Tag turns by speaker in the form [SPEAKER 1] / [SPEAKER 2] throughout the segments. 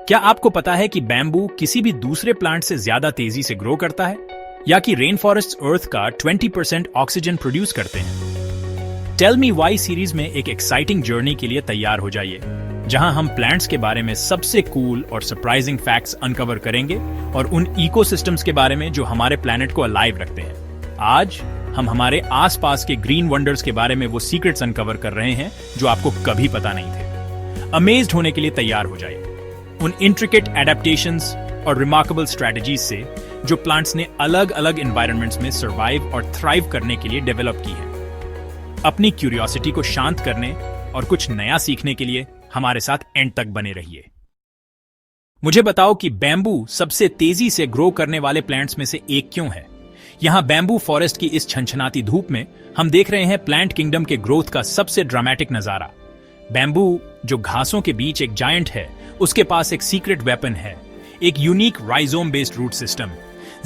[SPEAKER 1] क्या आपको पता है कि बैम्बू किसी भी दूसरे प्लांट से ज्यादा तेजी से ग्रो करता है, या कि रेन फॉरेस्ट अर्थ का 20% ऑक्सीजन प्रोड्यूस करते हैं? टेल मी वाई सीरीज में एक एक्साइटिंग जर्नी के लिए तैयार हो जाइए, जहां हम प्लांट्स के बारे में सबसे कूल और सरप्राइजिंग फैक्ट्स अनकवर करेंगे और उन इकोसिस्टम्स के बारे में जो हमारे प्लैनेट को अलाइव रखते हैं। आज हम हमारे आसपास के ग्रीन वंडर्स के बारे में वो सीक्रेट्स अनकवर कर रहे हैं जो आपको कभी पता नहीं थे। अमेज्ड होने के लिए तैयार हो जाइए उन इंट्रिकेट एडेप्टेशंस और रिमार्केबल स्ट्रेटजीज से जो प्लांट्स ने अलग अलग एनवायरनमेंट्स में सर्वाइव और थ्राइव करने के लिए डेवलप की है। अपनी क्यूरियोसिटी को शांत करने और कुछ नया सीखने के लिए हमारे साथ एंड तक बने रहिए। मुझे बताओ कि बैम्बू सबसे तेजी से ग्रो करने वाले प्लांट्स में से एक क्यों है? यहां बैम्बू फॉरेस्ट की इस छनछनाती धूप में हम देख रहे हैं प्लांट किंगडम के ग्रोथ का सबसे ड्रामेटिक नजारा। बैम्बू, जो घासों के बीच एक जायंट है, उसके पास एक सीक्रेट वेपन है, एक unique rhizome based root system.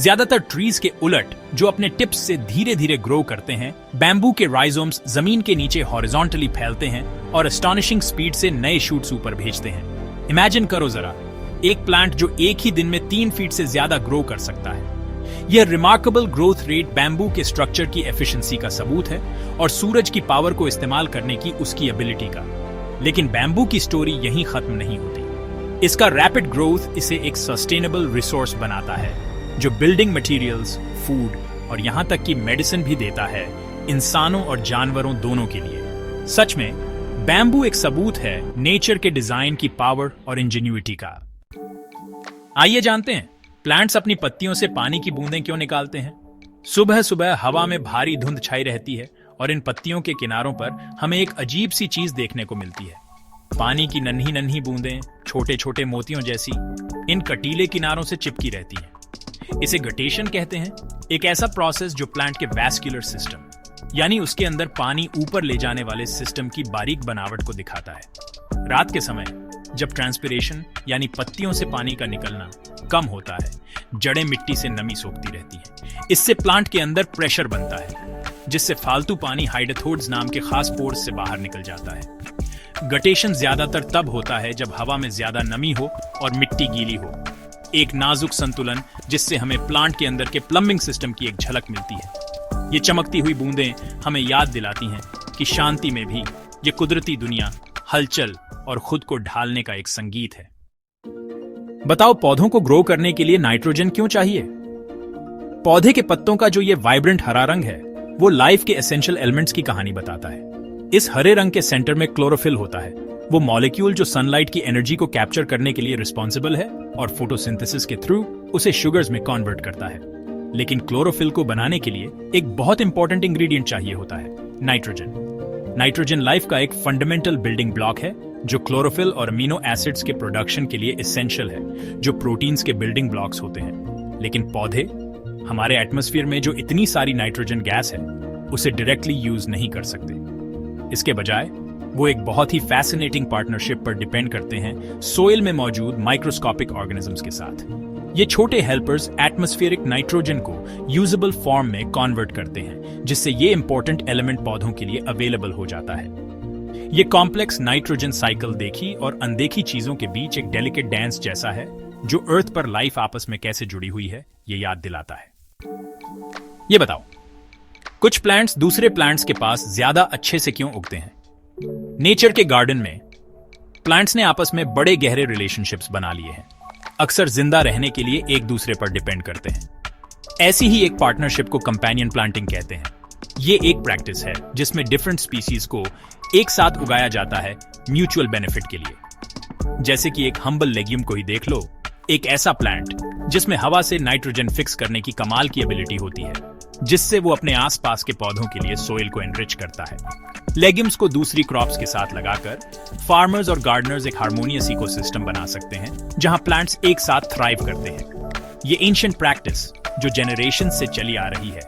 [SPEAKER 1] ज्यादातर ट्रीज के उलट, जो अपने टिप्स से धीरे धीरे ग्रो करते हैं, बैम्बू के राइजोम्स जमीन के नीचे हॉरिजॉन्टली फैलते हैं और एस्टॉनिशिंग स्पीड से नए शूट्स ऊपर भेजते हैं। इमेजिन करो जरा, एक प्लांट जो एक ही दिन में 3 फीट से ज्यादा ग्रो कर सकता है। यह रिमार्केबल ग्रोथ रेट बैम्बू के स्ट्रक्चर की एफिशिएंसी का सबूत है और सूरज की पावर को इस्तेमाल करने की उसकी एबिलिटी का। लेकिन बैम्बू की स्टोरी यहीं खत्म नहीं होती। इसका रैपिड ग्रोथ इसे एक सस्टेनेबल रिसोर्स बनाता है, जो बिल्डिंग मटेरियल्स, फूड और यहां तक कि मेडिसिन भी देता है, इंसानों और जानवरों दोनों के लिए। सच में बैम्बू एक सबूत है नेचर के डिजाइन की पावर और इंजेन्युइटी का। आइए जानते हैं, प्लांट्स अपनी पत्तियों से पानी की बूंदें क्यों निकालते हैं। सुबह सुबह हवा में भारी धुंध छाई रहती है और इन पत्तियों के किनारों पर हमें एक अजीब सी चीज देखने को मिलती है। पानी की नन्ही नन्ही बूंदें छोटे छोटे मोतियों जैसी इन कटीले किनारों से चिपकी रहती हैं। इसे गटेशन कहते हैं, एक ऐसा प्रोसेस जो प्लांट के वैस्कुलर सिस्टम, यानी उसके अंदर पानी ऊपर ले जाने वाले सिस्टम की बारीक बनावट को दिखाता है। रात के समय जब ट्रांसपिरेशन यानी पत्तियों से पानी का निकलना कम होता है, जड़ें मिट्टी से नमी सोखती रहती हैं। इससे प्लांट के अंदर प्रेशर बनता है, जिससे फालतू पानी हाइडेथोड्स नाम के खास पोर्स से बाहर निकल जाता है। गटेशन ज्यादातर तब होता है जब हवा में ज्यादा नमी हो और मिट्टी गीली हो, एक नाजुक संतुलन जिससे हमें प्लांट के अंदर के प्लम्बिंग सिस्टम की एक झलक मिलती है। ये चमकती हुई बूंदें हमें याद दिलाती हैं कि शांति में भी ये कुदरती दुनिया हलचल और खुद को ढालने का एक संगीत है। बताओ, पौधों को ग्रो करने के लिए नाइट्रोजन क्यों चाहिए? पौधे के पत्तों का जो ये वाइब्रेंट हरा रंग है, वो लाइफ के एसेंशियल एलिमेंट्स की कहानी बताता है। इस हरे रंग के सेंटर में क्लोरोफिल होता है, वो मॉलिक्यूल जो सनलाइट की एनर्जी को कैप्चर करने के लिए रिस्पॉन्सिबल है और फोटोसिंथेसिस के थ्रू उसे शुगर्स में कन्वर्ट करता है। लेकिन क्लोरोफिल को बनाने के लिए एक बहुत इंपॉर्टेंट इंग्रेडिएंट चाहिए होता है, नाइट्रोजन। नाइट्रोजन लाइफ का एक फंडामेंटल बिल्डिंग ब्लॉक है, जो क्लोरोफिल और अमीनो एसिड्स के प्रोडक्शन के लिए एसेंशियल है, जो प्रोटीन्स के बिल्डिंग ब्लॉक्स होते हैं। लेकिन पौधे हमारे एटमॉस्फेयर में जो इतनी सारी नाइट्रोजन गैस है, उसे डायरेक्टली यूज नहीं कर सकते। इसके बजाय वो एक बहुत ही फैसिनेटिंग पार्टनरशिप पर डिपेंड करते हैं सोइल में मौजूद माइक्रोस्कोपिक ऑर्गेनिजम्स के साथ। ये छोटे हेल्पर्स एटमॉस्फेरिक नाइट्रोजन को यूजेबल फॉर्म में कन्वर्ट करते हैं, जिससे ये इंपॉर्टेंट एलिमेंट पौधों के लिए अवेलेबल हो जाता है। ये कॉम्प्लेक्स नाइट्रोजन साइकिल देखी और अनदेखी चीजों के बीच एक डेलिकेट डांस जैसा है, जो अर्थ पर लाइफ आपस में कैसे जुड़ी हुई है, ये याद दिलाता है। ये बताओ, कुछ प्लांट्स दूसरे प्लांट्स के पास ज्यादा अच्छे से क्यों उगते हैं? नेचर के गार्डन में प्लांट्स ने आपस में बड़े गहरे रिलेशनशिप्स बना लिए हैं, अक्सर जिंदा रहने के लिए एक दूसरे पर डिपेंड करते हैं। ऐसी ही एक पार्टनरशिप को कंपेनियन प्लांटिंग कहते हैं। ये एक प्रैक्टिस है जिसमें डिफरेंट स्पीसीज को एक साथ उगाया जाता है म्यूचुअल बेनिफिट के लिए। जैसे कि एक हम्बल लेग्यूम को ही देख लो, एक ऐसा प्लांट जिसमें हवा से नाइट्रोजन फिक्स करने की कमाल की एबिलिटी होती है, जिससे वो अपने आसपास के पौधों के लिए सोइल को एनरिच करता है। लेग्यूम्स को दूसरी क्रॉप्स के साथ लगाकर फार्मर्स और गार्डनर्स एक हार्मोनियस इकोसिस्टम बना सकते हैं, जहां प्लांट्स एक साथ थ्राइव करते हैं। ये एंशिएंट प्रैक्टिस जो जनरेशन से चली आ रही है,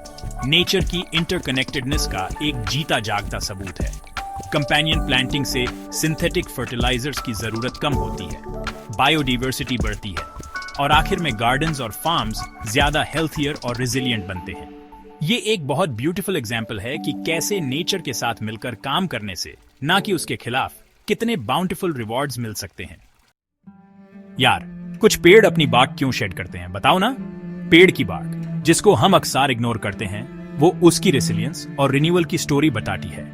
[SPEAKER 1] नेचर की इंटरकनेक्टेडनेस का एक जीता जागता सबूत है। कंपेनियन प्लांटिंग से सिंथेटिक फर्टिलाइजर्स की जरूरत कम होती है, बायोडाइवर्सिटी बढ़ती है और आखिर में गार्डन्स और फार्म्स ज्यादा हेल्थियर और रिजिलियंट बनते हैं। ये एक बहुत ब्यूटीफुल एग्जाम्पल है कि कैसे नेचर के साथ मिलकर काम करने से, ना कि उसके खिलाफ, कितने बाउंटीफुल रिवॉर्ड्स मिल सकते हैं। यार, कुछ पेड़ अपनी बाग क्यों शेड करते हैं बताओ ना। पेड़ की बाग, जिसको हम अक्सर इग्नोर करते हैं, वो उसकी रेसिलियंस और रिन्यूअल की स्टोरी बताती है।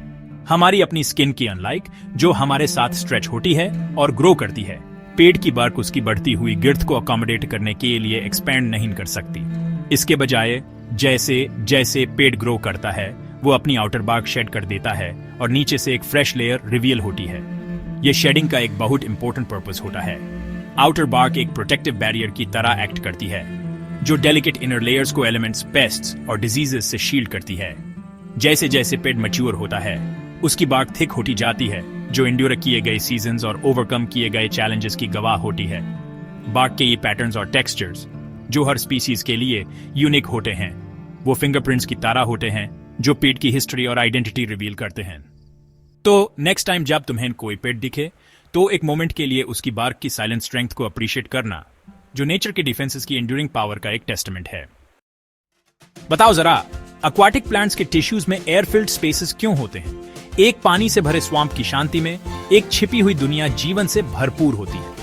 [SPEAKER 1] हमारी अपनी स्किन की अनलाइक, जो हमारे साथ स्ट्रेच होती है और ग्रो करती है, पेड़ की बार्क उसकी बढ़ती हुई गिर्थ को अकोमोडेट करने के लिए एक्सपैंड नहीं कर सकती। इसके बजाय जैसे जैसे पेड़ ग्रो करता है, वो अपनी आउटर बार्क शेड कर देता है और नीचे से एक फ्रेश लेयर रिवील होती है। ये शेडिंग का एक बहुत इंपॉर्टेंट पर्पस होता है। आउटर बार्क एक प्रोटेक्टिव बैरियर की तरह एक्ट करती है, जो डेलिकेट इनर लेयर्स को एलिमेंट्स, पेस्ट्स और डिजीजेस से शील्ड करती है। जैसे जैसे पेड़ मैच्योर होता है, उसकी बार्क थिक होती जाती है, जो इंड्योर किए गए सीजन्स और ओवरकम किए गए चैलेंजेस की गवाह होती है। बार्क के ये पैटर्न्स और टेक्सचर्स, जो हर स्पीसीज के लिए यूनिक होते हैं, वो फिंगरप्रिंट्स की तरह होते हैं, जो पेड़ की हिस्ट्री और आइडेंटिटी रिवील करते हैं। तो नेक्स्ट टाइम जब तुम्हें कोई पेड़ दिखे, तो एक मोमेंट के लिए उसकी बार्क की साइलेंट स्ट्रेंथ को अप्रिशिएट करना, जो नेचर के डिफेंसेस की एंड्यूरिंग पावर का एक टेस्टमेंट है। बताओ जरा, एक्वाटिक प्लांट्स के टिश्यूज में एयर फिल्ड स्पेसेस क्यों होते हैं? एक पानी से भरे स्वाम्प की शांति में एक छिपी हुई दुनिया जीवन से भरपूर होती है।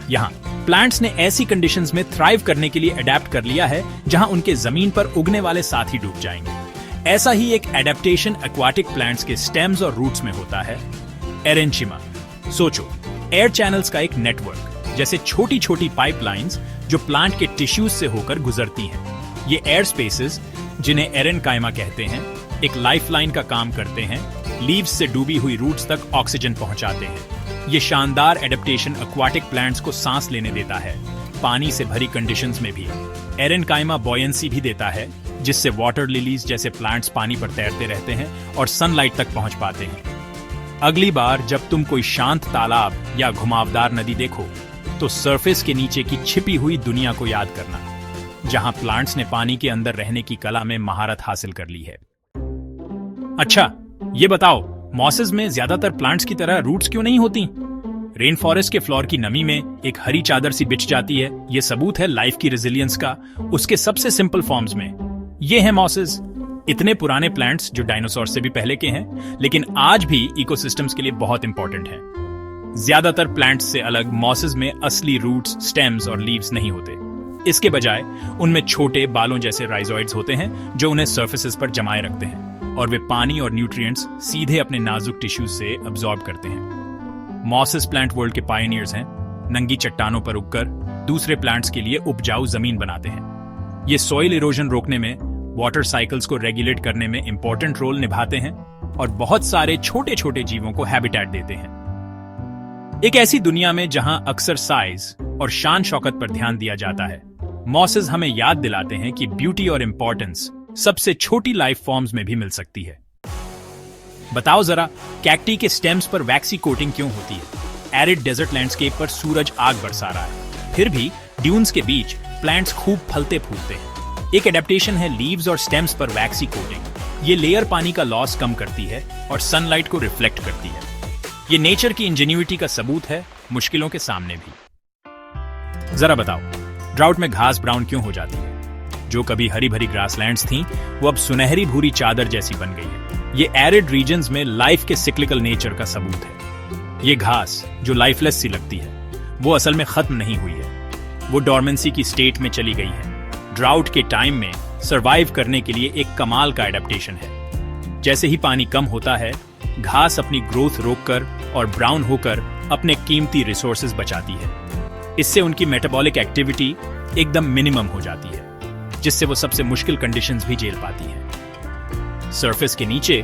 [SPEAKER 1] यहाँ प्लांट्स ने ऐसी कंडीशंस में थ्राइव करने के लिए अडेप्ट कर लिया है, जहां उनके जमीन पर उगने वाले साथी डूब जाएंगे। ऐसा ही एक एडेप्टेशन एक्वाटिक प्लांट्स के स्टेम्स और रूट्स में होता है, एरेंचिमा। सोचो, एयर चैनल्स का एक नेटवर्क, जैसे छोटी छोटी पाइपलाइंस जो प्लांट के टिश्यूज से होकर गुजरती हैं। ये एयर स्पेसेस, जिन्हें एरेनकाइमा कहते हैं, एक लाइफलाइन का काम करते हैं। लीव्स से डूबी हुई रूट्स तक ऑक्सीजन पहुंचाते हैं। ये शानदार एडेप्टेशन एक्वाटिक प्लांट्स को सांस लेने देता है, पानी से भरी कंडीशंस में भी। एरेनकाइमा बॉयंसी भी देता है, जिससे वाटर लिलीज जैसे प्लांट्स पानी पर तैरते रहते हैं और सनलाइट तक पहुंच पाते हैं। अगली बार जब तुम कोई शांत तालाब या घुमावदार नदी देखो, तो सरफेस के नीचे की छिपी हुई दुनिया को याद करना, जहां प्लांट्स ने पानी के अंदर रहने की कला में महारत हासिल कर ली है। अच्छा, ये बताओ, मॉसेस में ज्यादातर प्लांट्स की तरह रूट्स क्यों नहीं होती? रेन फॉरेस्ट के फ्लोर की नमी में एक हरी चादर सी बिछ जाती है। यह सबूत है लाइफ की रेजिलियंस का, उसके सबसे सिंपल फॉर्म्स में। ये है मॉसेस, इतने पुराने प्लांट्स जो डायनासोर से भी पहले के हैं, लेकिन आज भी इकोसिस्टम्स के लिए बहुत इंपॉर्टेंट हैं। ज्यादातर प्लांट्स से अलग मॉसेस में असली रूट्स, स्टेम्स और लीव्स नहीं होते। इसके बजाय उनमें छोटे बालों जैसे राइजोइड्स होते हैं, जो उन्हें सर्फेसेस पर जमाए रखते हैं, और वे पानी और न्यूट्रिएंट्स सीधे अपने नाजुक टिश्यूज से अब्सॉर्ब करते हैं। मॉसेस प्लांट वर्ल्ड के पायनियर्स हैं, नंगी चट्टानों पर उगकर दूसरे प्लांट्स के लिए उपजाऊ जमीन बनाते हैं। ये सॉइल इरोजन रोकने में, वाटर साइकिल्स को रेगुलेट करने में इंपॉर्टेंट रोल निभाते हैं और बहुत सारे छोटे छोटे जीवों को हैबिटेट देते हैं। एक ऐसी दुनिया में जहां अक्सर साइज और शान शौकत पर ध्यान दिया जाता है, मॉसेस हमें याद दिलाते हैं कि ब्यूटी और इंपॉर्टेंस सबसे छोटी लाइफ फॉर्म्स में भी मिल सकती है। बताओ जरा, कैक्टी के स्टेम्स पर वैक्सी कोटिंग क्यों होती है? एरिड डेजर्ट लैंडस्केप पर सूरज आग बरसा रहा है, फिर भी ड्यून्स के बीच प्लांट्स खूब फलते फूलते हैं। एक एडेप्टेशन है लीव्स और स्टेम्स पर वैक्सी कोटिंग। ये लेयर पानी का लॉस कम करती है और सनलाइट को रिफ्लेक्ट करती है। ये नेचर की इंजेन्युइटी का सबूत है, मुश्किलों के सामने भी। जरा बताओ, ड्राउट में घास ब्राउन क्यों हो जाती है? जो कभी हरी भरी ग्रासलैंड्स थीं, वो अब सुनहरी भूरी चादर जैसी बन गई है। ये एरिड रीजन्स में लाइफ के सिक्लिकल नेचर का सबूत है। ये घास जो लाइफलेस सी लगती है, वो असल में खत्म नहीं हुई है, वो डॉर्मेंसी की स्टेट में चली गई है। ड्राउट के टाइम में सरवाइव करने के लिए एक कमाल का एडेप्टेशन है। जैसे ही पानी कम होता है, घास अपनी ग्रोथ रोककर और ब्राउन होकर अपने कीमती रिसोर्सेज बचाती है। इससे उनकी मेटाबॉलिक एक्टिविटी एकदम मिनिमम हो जाती है, जिससे वो सबसे मुश्किल कंडीशंस भी झेल पाती है। सरफेस के नीचे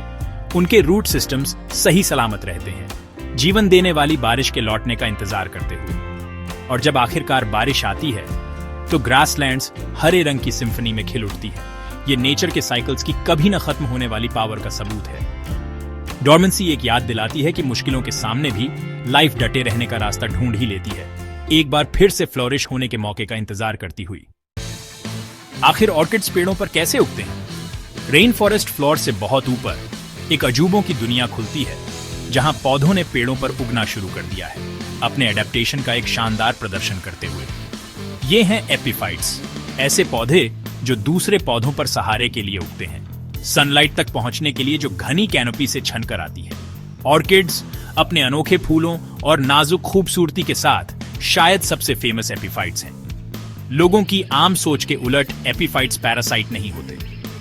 [SPEAKER 1] उनके रूट सिस्टम्स सही सलामत रहते हैं, जीवन देने वाली बारिश के लौटने का इंतजार करते हुए। और जब आखिरकार बारिश आती है, तो ग्रासलैंड्स हरे रंग की सिम्फनी में खिल उठती है। ये नेचर के साइकिल्स की कभी न खत्म होने वाली पावर का सबूत है। डॉर्मेंसी एक याद दिलाती है कि मुश्किलों के सामने भी लाइफ डटे रहने का रास्ता ढूंढ ही लेती है, एक बार फिर से फ्लोरिश होने के मौके का इंतजार करती हुई। आखिर ऑर्किड्स पेड़ों पर कैसे उगते हैं? रेन फॉरेस्ट फ्लोर से बहुत ऊपर एक अजूबों की दुनिया खुलती है, जहां पौधों ने पेड़ों पर उगना शुरू कर दिया है, अपने एडेप्टेशन का एक शानदार प्रदर्शन करते हुए। ये हैं एपिफाइट्स, ऐसे पौधे जो दूसरे पौधों पर सहारे के लिए उगते हैं, सनलाइट तक पहुंचने के लिए जो घनी कैनोपी से छनकर आती है। ऑर्किड्स अपने अनोखे फूलों और नाजुक खूबसूरती के साथ शायद सबसे फेमस एपिफाइट्स हैं। लोगों की आम सोच के उलट एपिफाइट्स पैरासाइट नहीं होते।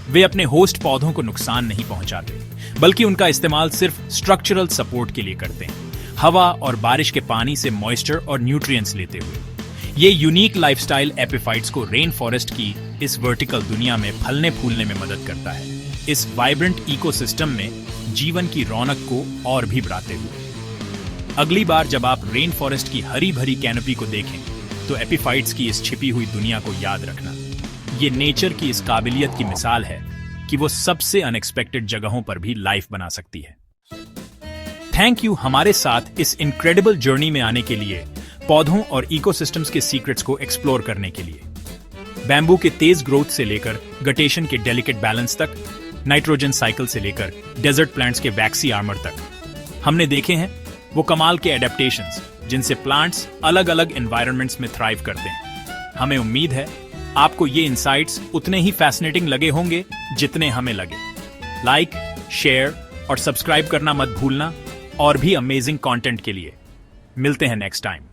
[SPEAKER 1] वे अपने होस्ट पौधों को नुकसान नहीं पहुंचाते, बल्कि उनका इस्तेमाल सिर्फ स्ट्रक्चरल सपोर्ट के लिए करते हैं, हवा और बारिश के पानी से मॉइस्चर और न्यूट्रिएंट्स लेते हुए। ये यूनिक लाइफस्टाइल एपिफाइट्स को रेन फॉरेस्ट की इस वर्टिकल दुनिया में फलने फूलने में मदद करता है, इस वाइब्रेंट इकोसिस्टम में जीवन की रौनक को और भी बढ़ाते हुए। अगली बार जब आप रेन फॉरेस्ट की हरी भरी कैनोपी को देखें तो एपिफाइट्स की इस छिपी हुई दुनिया को याद रखना। ये नेचर की इस काबिलियत की मिसाल है कि वो सबसे अनएक्सपेक्टेड जगहों पर भी लाइफ बना सकती है। थैंक यू हमारे साथ इस इनक्रेडिबल जर्नी में आने के लिए, पौधों और इकोसिस्टम्स के सीक्रेट्स को एक्सप्लोर करने के लिए। बैम्बू के तेज ग्रोथ से लेकर गटेशन के डेलिकेट बैलेंस तक, नाइट्रोजन साइकिल से लेकर डेजर्ट प्लांट्स के वैक्सी आर्मर तक, हमने देखे हैं वो कमाल के एडेप्टेशंस जिनसे प्लांट्स अलग अलग एनवायरनमेंट्स में थ्राइव करते हैं। हमें उम्मीद है आपको ये इंसाइट्स उतने ही फैसिनेटिंग लगे होंगे जितने हमें लगे। लाइक, शेयर और सब्सक्राइब करना मत भूलना और भी अमेजिंग कंटेंट के लिए। मिलते हैं नेक्स्ट टाइम।